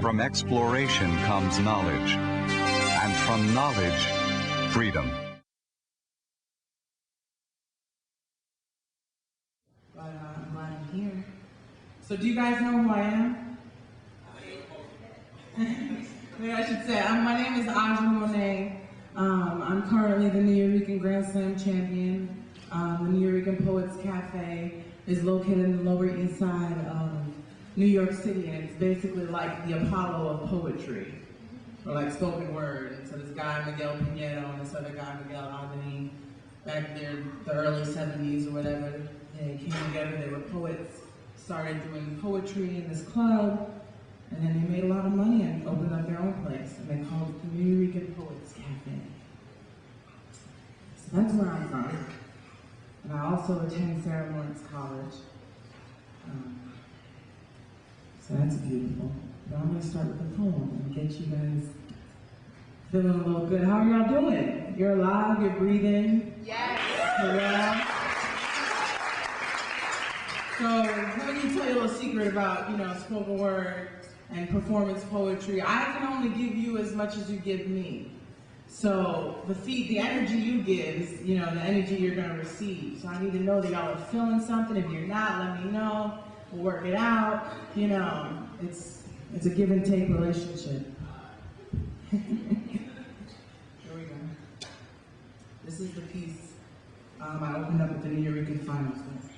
From exploration comes knowledge, and from knowledge, freedom. But I'm glad I'm here. So do you guys know who I am? Maybe I should say, my name is Aja Monet. I'm currently the Nuyorican Grand Slam champion. The Nuyorican Poets Cafe is located in the Lower East Side of New York City, and it's basically like the Apollo of poetry, or like spoken word. And so this guy, Miguel Pinedo, and this other guy, Miguel Albany, back there in the early 70s or whatever, they came together, they were poets, started doing poetry in this club, and then they made a lot of money and opened up their own place, and they called it the Nuyorican Poets Cafe. So that's where I'm from. And I also attend Sarah Lawrence College. So that's beautiful. But I'm gonna start with a poem and get you guys feeling a little good. How are y'all doing? You're alive, you're breathing? Yes. Yeah. So let me tell you a little secret about, spoken word and performance poetry. I can only give you as much as you give me. So the energy you give is, the energy you're gonna receive. So I need to know that y'all are feeling something. If you're not, let me know. We'll work it out. It's a give and take relationship. Here we go. This is the piece I opened up with the Nuyorican finals with.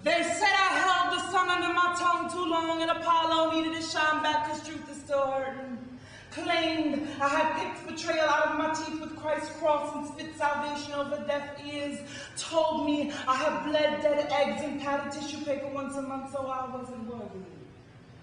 They said I held the sun under my tongue too long, and Apollo needed to shine back because truth is still hurting. Claimed I had picked betrayal out of my teeth with Christ's cross and spit salvation over deaf ears. Told me I had bled dead eggs and padded tissue paper once a month, so I wasn't worthy.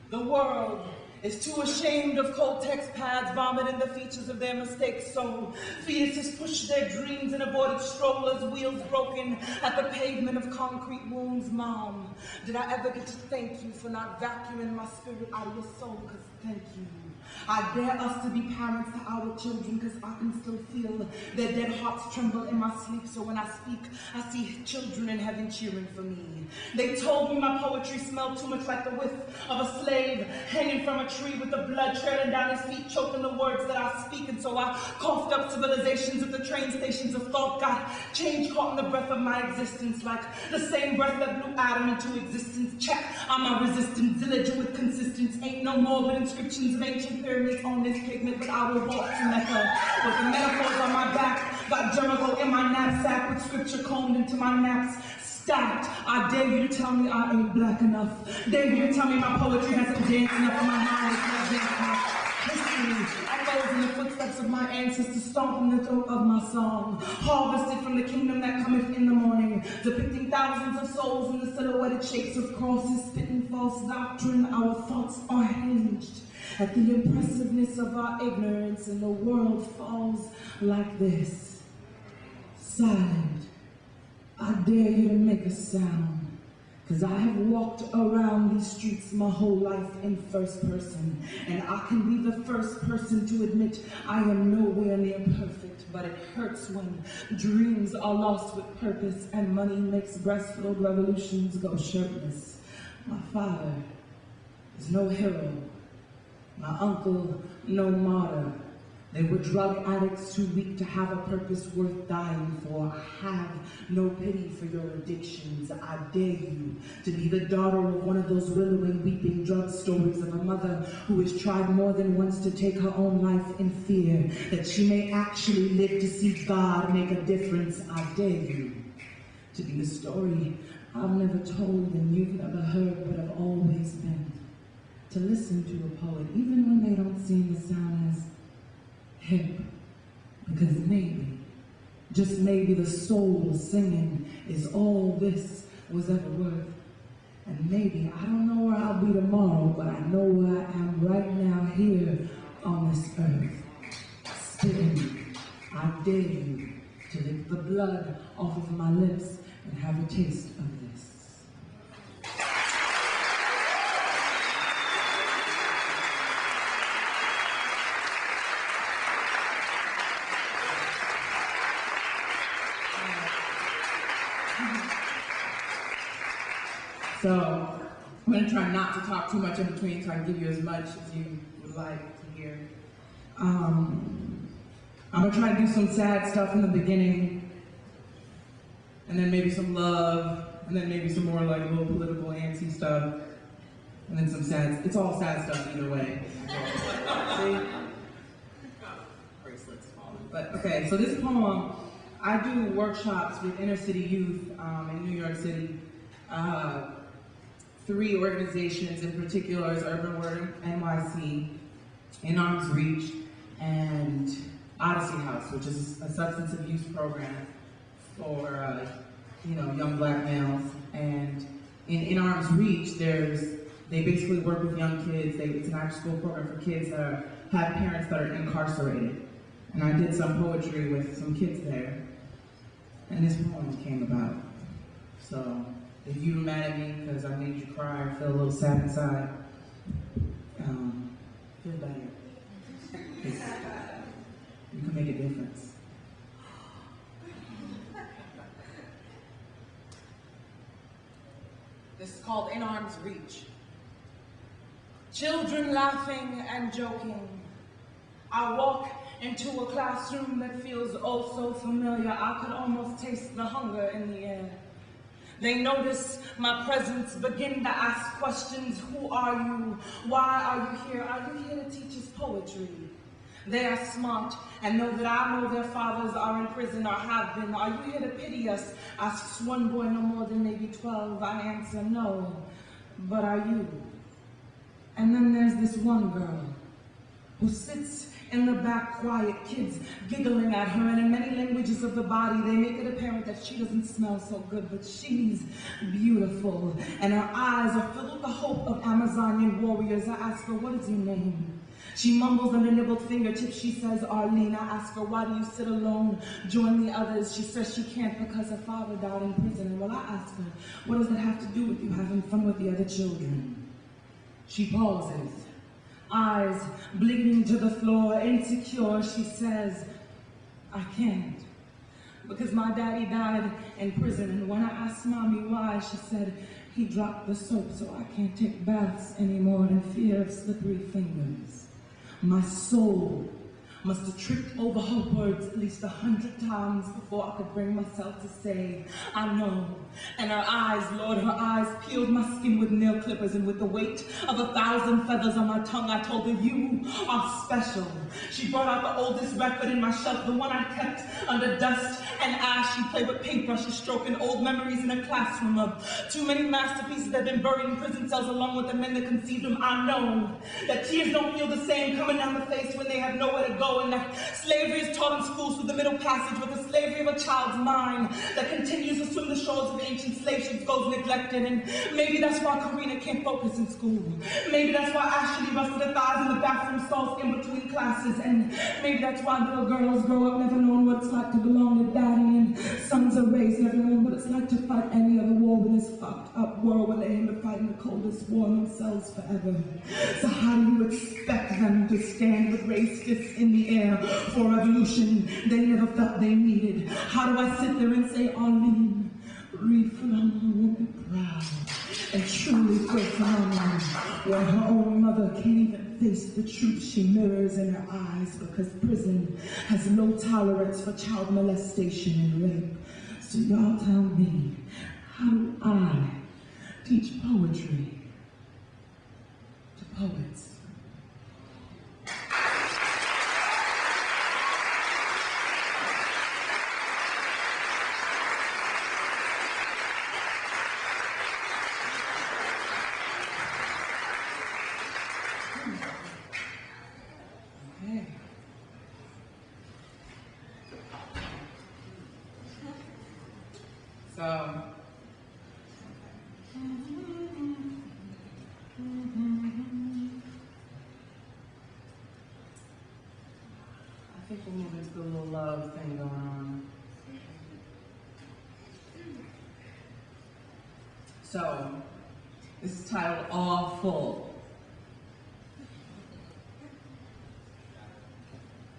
The world is too ashamed of cold text pads vomiting the features of their mistakes, so fetuses push their dreams in aborted strollers, wheels broken at the pavement of concrete wounds. Mom, did I ever get to thank you for not vacuuming my spirit out of your soul? Because thank you. I dare us to be parents to our children, because I can still feel their dead hearts tremble in my sleep. So when I speak, I see children in heaven cheering for me. They told me my poetry smelled too much like the whiff of a slave hanging from a tree with the blood trailing down his feet, choking the words that I speak. And so I coughed up civilizations at the train stations of thought, got change caught in the breath of my existence, like the same breath that blew Adam into existence. Check, I'm a resistant villager with consistence. Ain't no more but inscriptions of ancient pyramids on this pigment, but I will walk to Mecca with the metaphors on my back. Got Jericho in my knapsack with scripture combed into my naps. Stacked. I dare you to tell me I ain't black enough. Dare you to tell me my poetry hasn't danced enough in my mind. It's not danced enough. History. I follow in the footsteps of my ancestors, stomping the throat of my song. Harvested from the kingdom that cometh in the morning, depicting thousands of souls in the silhouetted shapes of crosses, spitting false doctrine. Our thoughts are hinged at the impressiveness of our ignorance, and the world falls like this. Silent. I dare you to make a sound, because I have walked around these streets my whole life in first person, and I can be the first person to admit I am nowhere near perfect, but it hurts when dreams are lost with purpose and money makes breast-filled revolutions go shirtless. My father is no hero, my uncle no martyr. They were drug addicts too weak to have a purpose worth dying for. I have no pity for your addictions. I dare you to be the daughter of one of those willowing, weeping drug stories of a mother who has tried more than once to take her own life in fear that she may actually live to see God make a difference. I dare you to be the story I've never told and you've never heard, but have always been. To listen to a poet, even when they don't seem to sound as hip, because maybe, just maybe, the soul singing is all this was ever worth. And maybe, I don't know where I'll be tomorrow, but I know where I am right now here on this earth. Spitting, I dare you to lick the blood off of my lips and have a taste of this. So, I'm going to try not to talk too much in between so I can give you as much as you would like to hear. I'm going to try to do some sad stuff in the beginning, and then maybe some love, and then maybe some more like little political antsy stuff, and then some sad, it's all sad stuff either way. See? Bracelets falling. But okay, so this poem, I do workshops with inner city youth in New York City. 3 organizations in particular is Urban Word NYC, In Arm's Reach, and Odyssey House, which is a substance abuse program for young black males. And in Arm's Reach, they basically work with young kids. It's an after-school program for kids that have parents that are incarcerated. And I did some poetry with some kids there, and this poem came about. So if you were mad at me because I made you cry or feel a little sad inside, feel better. You can make a difference. This is called In Arm's Reach. Children laughing and joking. I walk into a classroom that feels oh so familiar. I could almost taste the hunger in the air. They notice my presence, begin to ask questions. Who are you? Why are you here? Are you here to teach us poetry? They are smart and know that I know their fathers are in prison or have been. Are you here to pity us? Asks one boy no more than maybe 12. I answer no, but are you? And then there's this one girl who sits in the back, quiet, kids giggling at her, and in many languages of the body, they make it apparent that she doesn't smell so good, but she's beautiful, and her eyes are filled with the hope of Amazonian warriors. I ask her, what is your name? She mumbles under nibbled fingertips. She says, Arlene. I ask her, why do you sit alone? Join the others. She says she can't because her father died in prison. And well, I ask her, what does that have to do with you having fun with the other children? She pauses, eyes bleeding to the floor, insecure. She says, I can't, because my daddy died in prison. And when I asked mommy why, she said, he dropped the soap so I can't take baths anymore in fear of slippery fingers. My soul must have tripped over her words at least 100 times before I could bring myself to say, I know. And her eyes, Lord, her eyes peeled my skin with nail clippers, and with the weight of 1,000 feathers on my tongue, I told her, you are special. She brought out the oldest record in my shelf, the one I kept under dust and ash. She played with paintbrushes, stroking old memories in a classroom of too many masterpieces that have been buried in prison cells along with the men that conceived them. I know that tears don't feel the same coming down the face when they have nowhere to go, and that slavery is taught in schools through the Middle Passage, with the slavery of a child's mind that continues to swim the shores of ancient slave ships goes neglected. And maybe that's why Karina can't focus in school. Maybe that's why Ashley rusted her thighs in the bathroom stalls in between classes. And maybe that's why little girls grow up never knowing what it's like to belong to daddy, and sons are raised never knowing what it's like to fight any other war in this fucked up world when they aim to fight in the coldest war themselves forever. So how do you expect them to stand with raised fists in the air for a revolution they never felt they needed? How do I sit there and say, Arlene, read from a woman proud and truly feel phenomenal, where her own mother can't even face the truth she mirrors in her eyes, because prison has low tolerance for child molestation and rape. So y'all tell me, how do I teach poetry to poets? So, I think we'll move into the little love thing going on. So, this is titled Awful.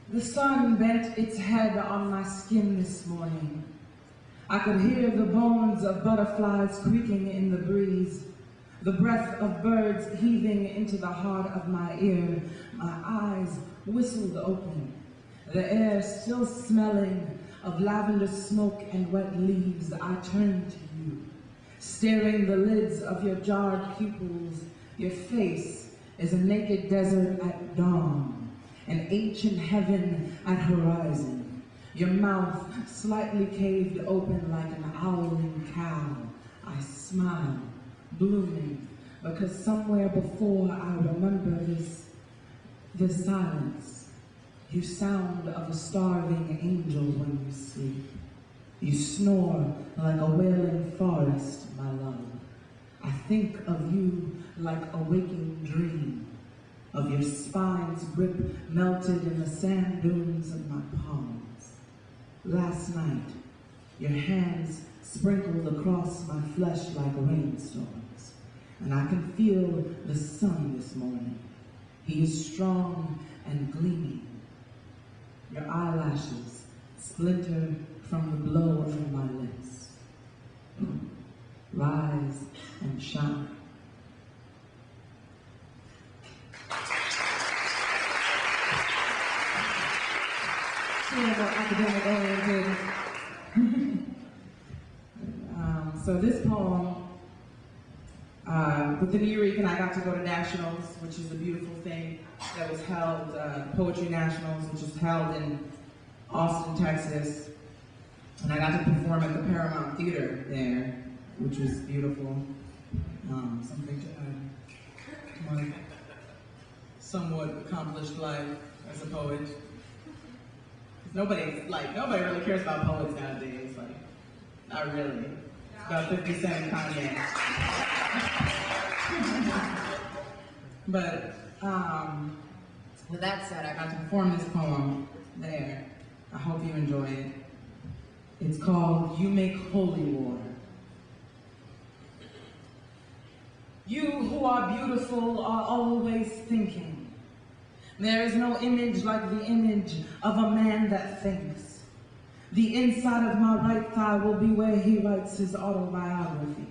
The sun bent its head on my skin this morning. I could hear the bones of butterflies creaking in the breeze. The breath of birds heaving into the heart of my ear, my eyes whistled open, the air still smelling of lavender smoke and wet leaves. I turned to you, staring the lids of your jarred pupils. Your face is a naked desert at dawn, an ancient heaven at horizon. Your mouth slightly caved open like an owling cow. I smile, blooming, because somewhere before I remember this silence. You sound of a starving angel when you sleep. You snore like a wailing forest, my love. I think of you like a waking dream, of your spine's grip melted in the sand dunes of my palms. Last night, your hands sprinkled across my flesh like rainstorms, and I can feel the sun this morning. He is strong and gleaming. Your eyelashes splinter from the blow of my lips. Rise and shine. Academic oriented. So this poem, with the Nuyorican, I got to go to Nationals, which is a beautiful thing that was held, Poetry Nationals, which was held in Austin, Texas. And I got to perform at the Paramount Theater there, which was beautiful. Something to my somewhat accomplished life as a poet. Nobody really cares about poets nowadays. Like, not really. It's about 50 Cent and Kanye. But with that said, I got to perform this poem there. I hope you enjoy it. It's called You Make Holy War. You who are beautiful are always thinking. There is no image like the image of a man that thinks. The inside of my right thigh will be where he writes his autobiography.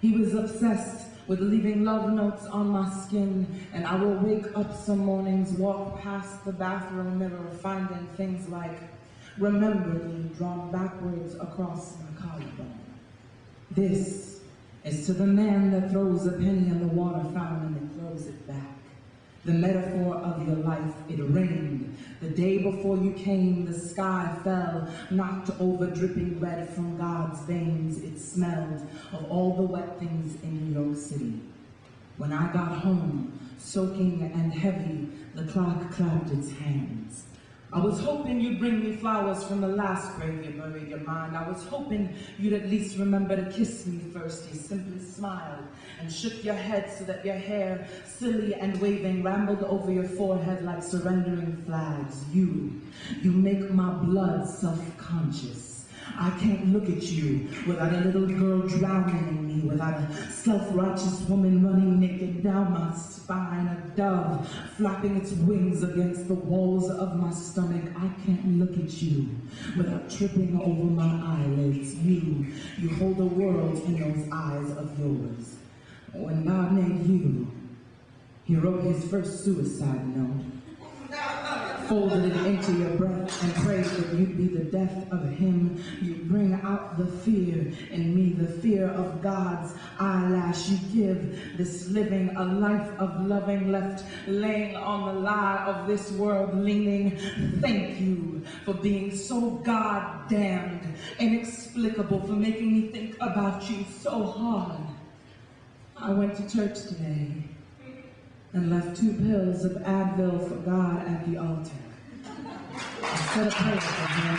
He was obsessed with leaving love notes on my skin, and I will wake up some mornings, walk past the bathroom mirror, finding things like, remember me, drawn backwards across my collarbone. This is to the man that throws a penny in the water fountain and throws it back. The metaphor of your life, it rained. The day before you came, the sky fell, knocked over, dripping red from God's veins. It smelled of all the wet things in New York City. When I got home, soaking and heavy, the clock clapped its hands. I was hoping you'd bring me flowers from the last grave you buried your mind. I was hoping you'd at least remember to kiss me first. You simply smiled and shook your head so that your hair, silly and waving, rambled over your forehead like surrendering flags. You make my blood self-conscious. I can't look at you without a little girl drowning in me, without a self-righteous woman running naked down my spine, a dove flapping its wings against the walls of my stomach. I can't look at you without tripping over my eyelids. You hold the world in those eyes of yours. When God made you, He wrote His first suicide note, folded it into your breath and prayed that you'd be the death of Him. You bring out the fear in me, the fear of God's eyelash. You give this living a life of loving, left laying on the lie of this world leaning. Thank you for being so goddamned inexplicable, for making me think about you so hard. I went to church today and left 2 pills of Advil for God at the altar. I said a prayer for Him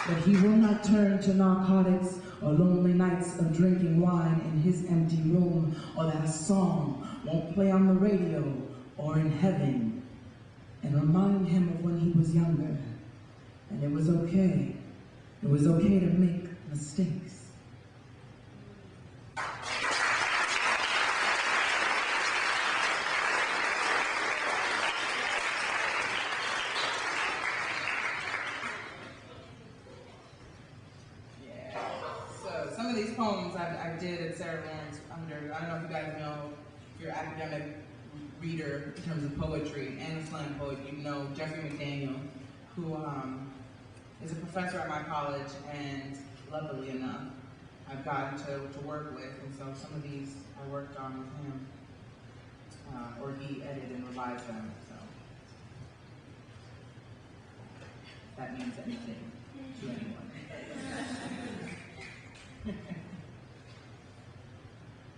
that He will not turn to narcotics or lonely nights of drinking wine in His empty room, or that a song won't play on the radio or in heaven, and remind Him of when He was younger. And it was okay. It was okay to make mistakes. Some of these poems I did at ceremonies under I don't know if you guys know, if you're an academic reader in terms of poetry and a slam poet, you know Jeffrey McDaniel, who is a professor at my college, and luckily enough, I've gotten to work with, and so some of these I worked on with him, or he edited and revised them, so that means anything to anyone.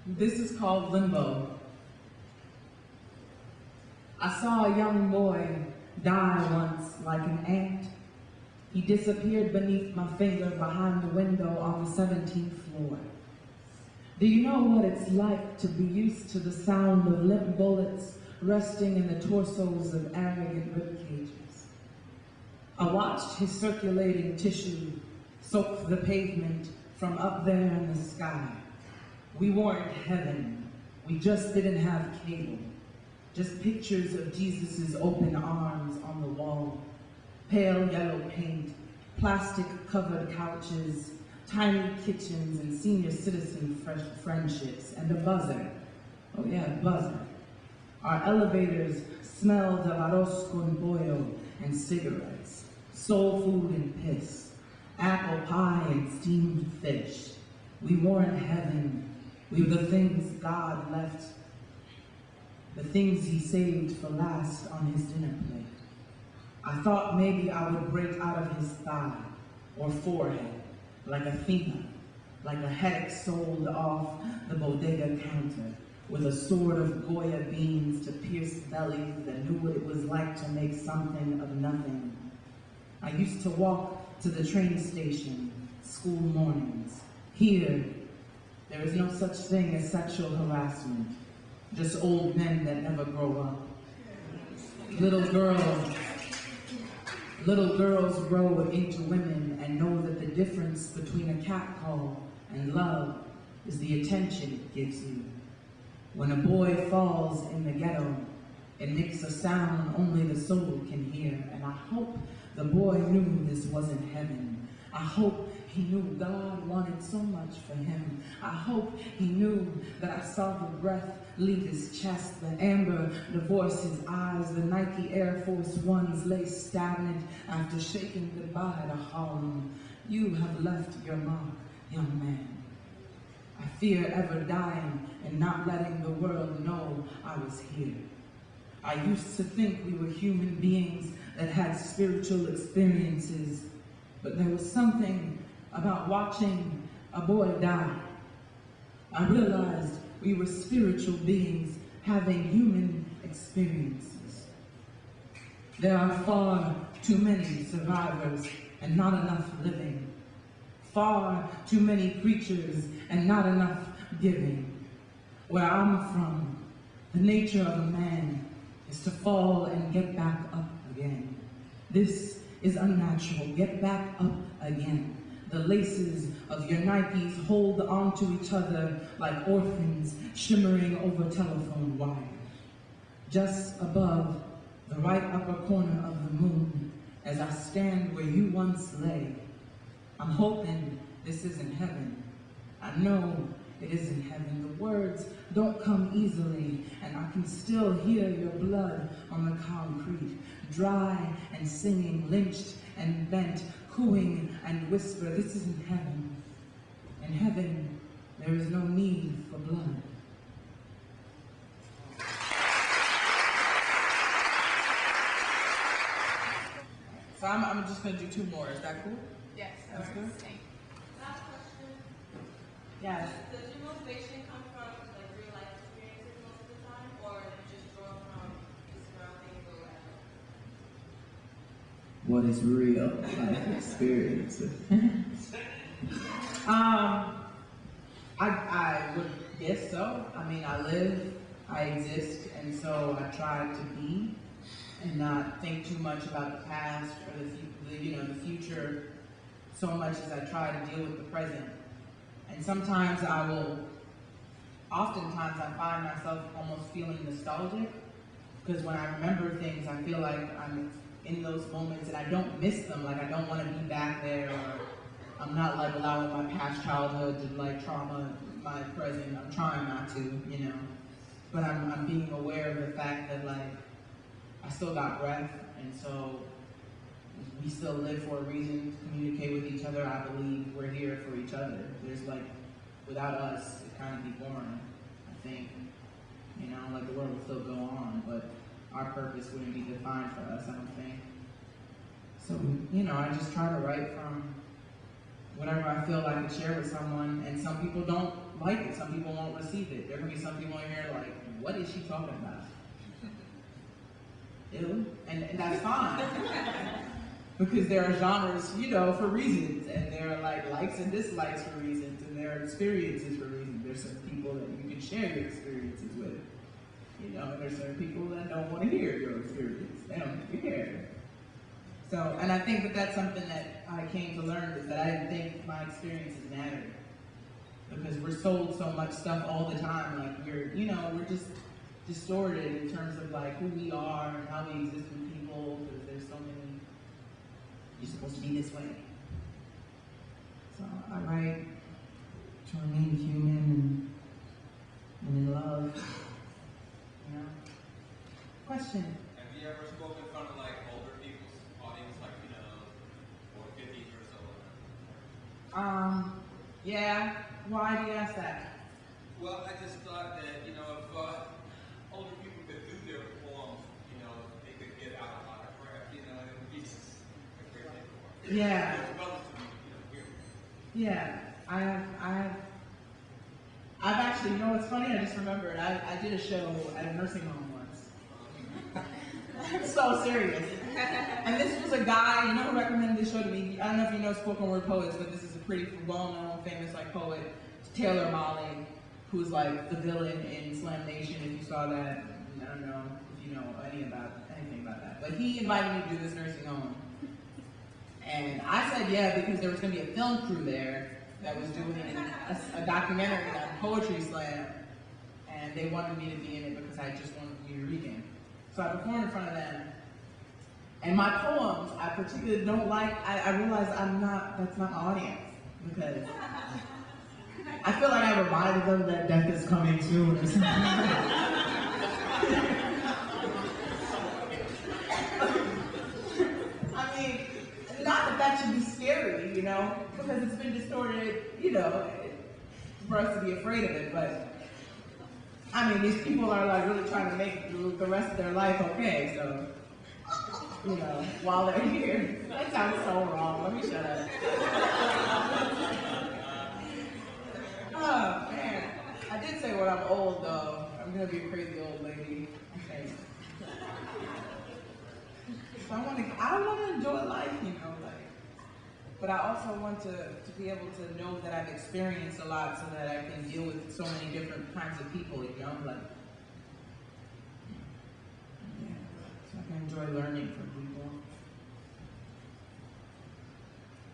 This is called Limbo. I saw a young boy die once like an ant. He disappeared beneath my finger behind the window on the 17th floor. Do you know what it's like to be used to the sound of limp bullets resting in the torsos of arrogant rib cages? I watched his circulating tissue soak the pavement from up there in the sky. We weren't heaven. We just didn't have cable. Just pictures of Jesus' open arms on the wall. Pale yellow paint, plastic-covered couches, tiny kitchens and senior citizen friendships, and a buzzer. Oh yeah, buzzer. Our elevators smelled of arroz con pollo and cigarettes, soul food and piss, apple pie and steamed fish. We weren't heaven. We were the things God left, the things he saved for last on his dinner plate. I thought maybe I would break out of his thigh or forehead like Athena, like a headache sold off the bodega counter with a sword of Goya beans to pierce bellies that knew what it was like to make something of nothing. I used to walk to the train station, school mornings. Here, there is no such thing as sexual harassment, just old men that never grow up. Little girls grow into women and know that the difference between a catcall and love is the attention it gives you. When a boy falls in the ghetto, it makes a sound only the soul can hear, and I hope the boy knew this wasn't heaven. I hope he knew God wanted so much for him. I hope he knew that I saw the breath leave his chest, the amber divorce his eyes, the Nike Air Force Ones lay stagnant after shaking goodbye to Harlem. You have left your mark, young man. I fear ever dying and not letting the world know I was here. I used to think we were human beings that had spiritual experiences, but there was something about watching a boy die. I realized we were spiritual beings having human experiences. There are far too many survivors and not enough living. Far too many preachers and not enough giving. Where I'm from, the nature of a man is to fall and get back up again. This is unnatural. Get back up again. The laces of your Nikes hold onto each other like orphans shimmering over telephone wires. Just above the right upper corner of the moon, as I stand where you once lay, I'm hoping this isn't heaven. I know it isn't heaven. The words don't come easily, and I can still hear your blood on the concrete, dry and singing, lynched and bent, cooing and whisper, this isn't heaven. In heaven, there is no need for blood. So I'm just going to do 2 more. Is that cool? Yes. That's good? Last question. Yes. Does your motivation come from like real life experiences most of the time, or is it just drawn from the surroundings or whatever? What is real life experience? I would guess so. I mean, I live, I exist, and so I try to be and not think too much about the past or the future so much as I try to deal with the present. And sometimes oftentimes I find myself almost feeling nostalgic, because when I remember things, I feel like I'm in those moments and I don't miss them, like I don't want to be back there, or I'm not like allowing my past childhood to like trauma, my present. I'm trying not to, you know. But I'm being aware of the fact that, like, I still got breath, and so we still live for a reason to communicate with each other. I believe we're here for each other. There's like, without us, it'd kind of be boring, I think. You know, like the world would still go on, but our purpose wouldn't be defined for us, I don't think. So, you know, I just try to write from whatever I feel like I could share with someone, and some people don't like it, some people won't receive it. There can be some people in here like, what is she talking about? Ew. And that's fine. Because there are genres, you know, for reasons, and there are like likes and dislikes for reasons, and there are experiences for reasons. There's some people that you can share your experiences with, you know, and there's certain people that don't want to hear your experience. They don't care. So, and I think that that's something that I came to learn, is that I didn't think my experiences mattered. Because we're sold so much stuff all the time, like we're just distorted in terms of like who we are and how we exist with people, because there's so many, you're supposed to be this way. So I write to remain human and in love, you know. Question? Have you ever spoken in front of like older people's audience, like, you know, or 50s or so? Yeah. Why do you ask that? Well, I just thought that, you know, if older people could do their poems, you know, they could get out a lot of crap, you know, it would be just a great thing for them. Yeah. As well as to be, you know, here. Yeah. I've actually, you know what's funny? I just remembered, I did a show at a nursing home once. I'm so serious. And this was a guy, you know who recommended this show to me? I don't know if you know spoken word poets, but this is a pretty well-known, famous like poet, Taylor Molly, who's like the villain in Slam Nation, if you saw that. I don't know if you know anything about that. But he invited me to do this nursing home. And I said yeah because there was going to be a film crew there that was doing a documentary on Poetry Slam, and they wanted me to be in it because I just wanted to be Nuyorican. So I performed in front of them. And my poems, I particularly don't like, I realize that's not my audience, because I feel like I reminded them that death is coming soon or something. I mean, not that should be scary, you know, because it's been distorted, you know, for us to be afraid of it, but I mean, these people are like really trying to make the rest of their life okay, so, you know, while they're here. That sounds so wrong. Let me shut up. Oh, man. I did say when I'm old, though, I'm going to be a crazy old lady. Okay. So I want to enjoy life, you know, like, but I also want to be able to know that I've experienced a lot so that I can deal with so many different kinds of people, you know, like, yeah, so I can enjoy learning from people.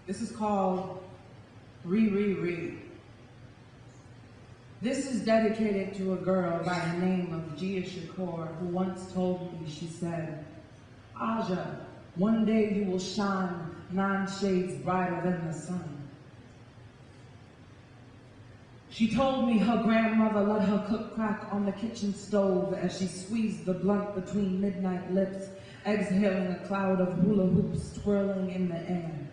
This is called Re. This is dedicated to a girl by the name of Gia Shakur, who once told me, she said, Aja, one day you will shine 9 shades brighter than the sun. She told me her grandmother let her cook crack on the kitchen stove as she squeezed the blunt between midnight lips, exhaling a cloud of hula hoops twirling in the air.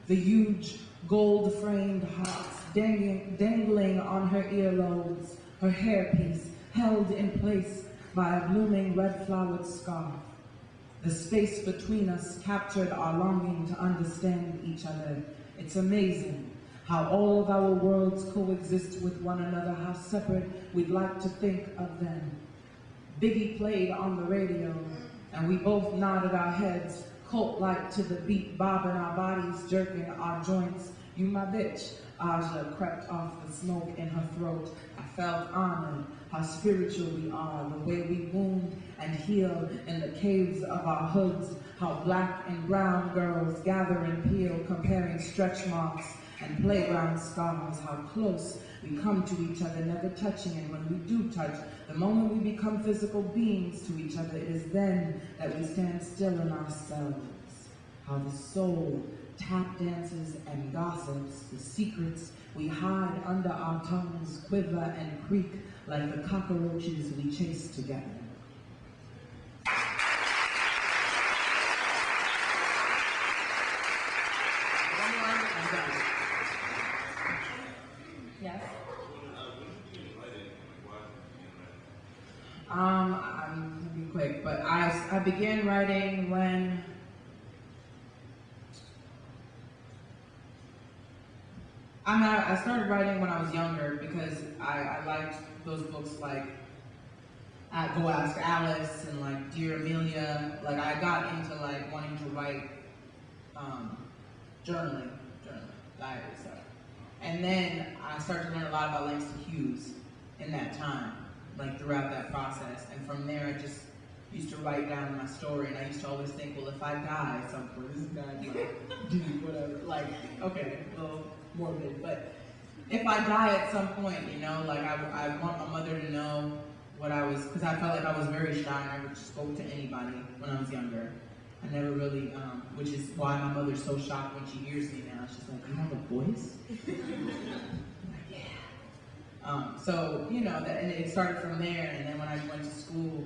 The huge gold-framed hearts dangling on her earlobes, her hairpiece held in place by a blooming red-flowered scarf. The space between us captured our longing to understand each other. It's amazing how all of our worlds coexist with one another, how separate we'd like to think of them. Biggie played on the radio, and we both nodded our heads, cult-like to the beat, bobbing our bodies, jerking our joints. You my bitch. Aja crept off the smoke in her throat. I felt honored, how spiritual we are, the way we wound and heal in the caves of our hoods, how black and brown girls gather and peel, comparing stretch marks and playground scars, how close we come to each other, never touching, and when we do touch, the moment we become physical beings to each other, it is then that we stand still in ourselves, how the soul tap dances and gossips, the secrets We hide under our tongues, quiver and creak like the cockroaches we chase together. Yes? I'm gonna be quick, but I began writing when I started writing when I was younger because I liked those books like Go Ask Alice and like Dear Amelia. Like I got into like wanting to write journaling, diary stuff. And then I started to learn a lot about Langston Hughes in that time, like throughout that process. And from there I just used to write down my story, and I used to always think, well, if I die at some point, this guy's like, dude, whatever, like, okay, a little morbid, but if I die at some point, you know, like I want my mother to know what I was, because I felt like I was very shy, and I never spoke to anybody when I was younger. I never really, which is why my mother's so shocked when she hears me now. She's like, you have a voice? I'm like, yeah. So, you know, and it started from there, and then when I went to school,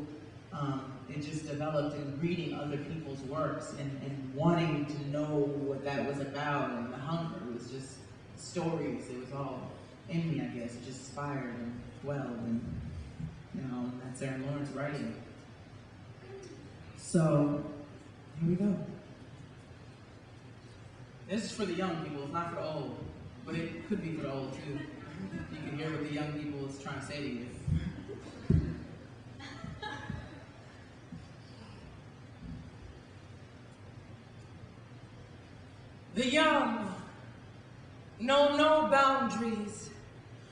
it just developed in reading other people's works and wanting to know what that was about, and the hunger. It was just stories. It was all in me, I guess. It just inspired and dwelled, and now that's Aaron Lawrence writing. So, here we go. This is for the young people, it's not for the old, but it could be for the old too. You can hear what the young people is trying to say to you. The young know no boundaries.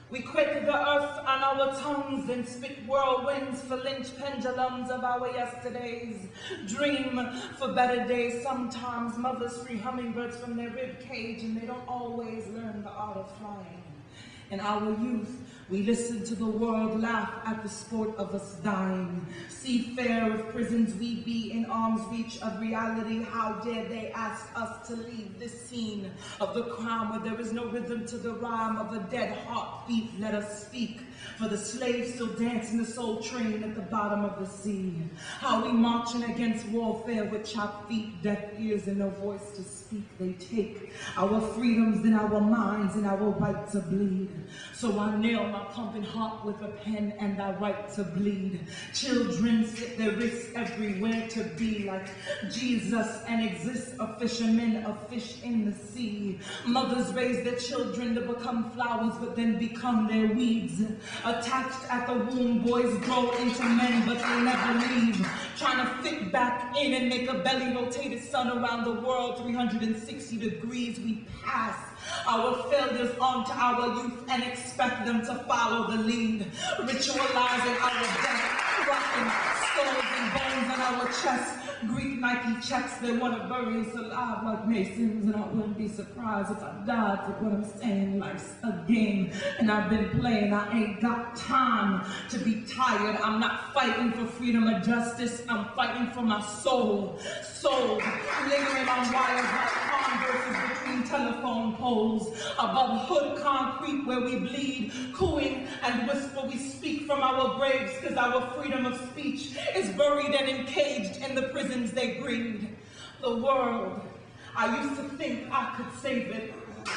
We quake the earth on our tongues and spit whirlwinds for lynch pendulums of our yesterdays. Dream for better days. Sometimes mothers free hummingbirds from their rib cage, and they don't always learn the art of flying. In our youth, we listen to the world laugh at the sport of us dying. Seafarer of prisons, we be in arm's reach of reality. How dare they ask us to leave this scene of the crime where there is no rhythm to the rhyme of a dead heartbeat? Let us speak, for the slaves still dance in the soul train at the bottom of the sea. How we marching against warfare with chopped feet, deaf ears, and no voice to speak. They take our freedoms and our minds and our right to bleed. So I nail my pumping heart with a pen and I write to bleed. Children sit their wrists everywhere to be like Jesus and exist a fisherman of fish in the sea. Mothers raise their children to become flowers but then become their weeds. Attached at the womb, boys grow into men but they never leave. Trying to fit back in and make a belly rotated sun around the world 360 degrees. We pass our failures on to our youth and expect them to follow the lead. Ritualizing our death, rocking skulls and bones on our chests. Greek Nike checks, they want to bury us alive like Masons, and I wouldn't be surprised if I died for what I'm saying. Life's a game, and I've been playing. I ain't got time to be tired. I'm not fighting for freedom or justice. I'm fighting for my soul. Soul, lingering on wires like converses between telephone poles. Above hood concrete where we bleed, cooing and whisper, we speak from our graves, because our freedom of speech is buried and encaged in the prisons they breed. The world, I used to think I could save it,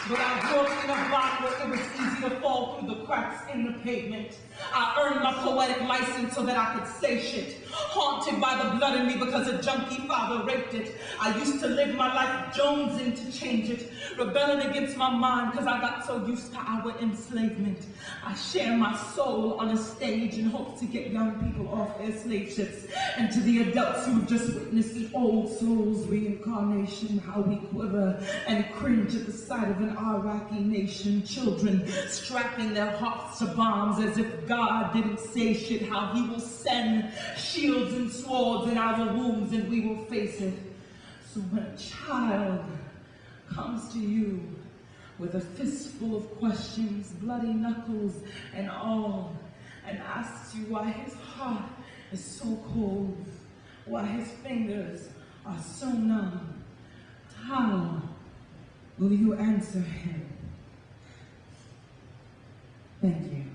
but I grew up in a block where it was easy to fall through the cracks in the pavement. I earned my poetic license so that I could say shit, haunted by the blood in me because a junkie father raped it. I used to live my life jonesing to change it, rebelling against my mind because I got so used to our enslavement. I share my soul on a stage in hopes to get young people off their slave ships, and to the adults who've just witnessed the old soul's reincarnation, how we quiver and cringe at the sight of an Iraqi nation. Children strapping their hearts to bombs as if God didn't say shit, how he will send shields and swords in our wombs and we will face it. So when a child comes to you with a fistful of questions, bloody knuckles and all, and asks you why his heart is so cold, why his fingers are so numb, how will you answer him? Thank you.